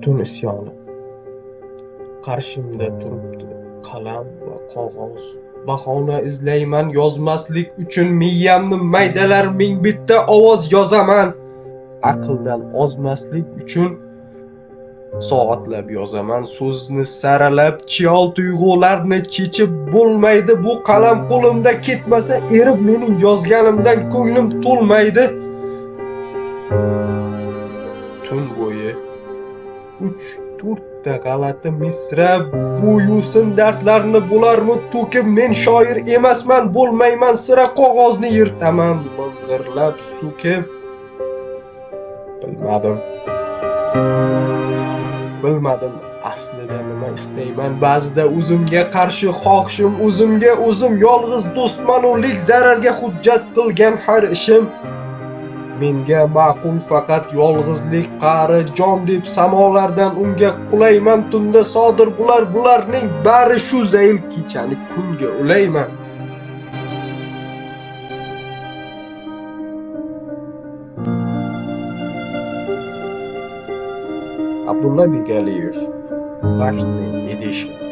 Tun isyoni qarshimda turibdi, qalam va qog'oz. Bahona izlayman yozmaslik uchun, miyamni maydalar ming bitta ovoz yozaman. Aqldan ozmaslik uchun soatlab yozaman so'zni saralab, chiyol tuyg'ularni chechib bo'lmaydi. Bu qalam qo'limda ketmasa, erib mening yozganimdan ko'nglim to'lmaydi. Tun bo'yi 3-4 g'alati misra bo'yusin dardlarni bo'larmi to'kib, men shoir emasman, bo'lmayman sira, qog'ozni yirtaman ming'irlab so'kib. Bilmadim. Bilmadim aslida nima istayman. Ba'zida o'zimga qarshi xohishim, o'zimga o'zim yolg'iz do'stman, o'lik zararga hujjat qilgan har ishim. Menga ma'qul faqat yolg'izlik qa'ri, jon deb samolardan unga qulayman. Tunda sodir bo'lar bularning bari, shu zayl kechani kunga ulayman. Abdulla Begaliyev, Dashtniy Edition.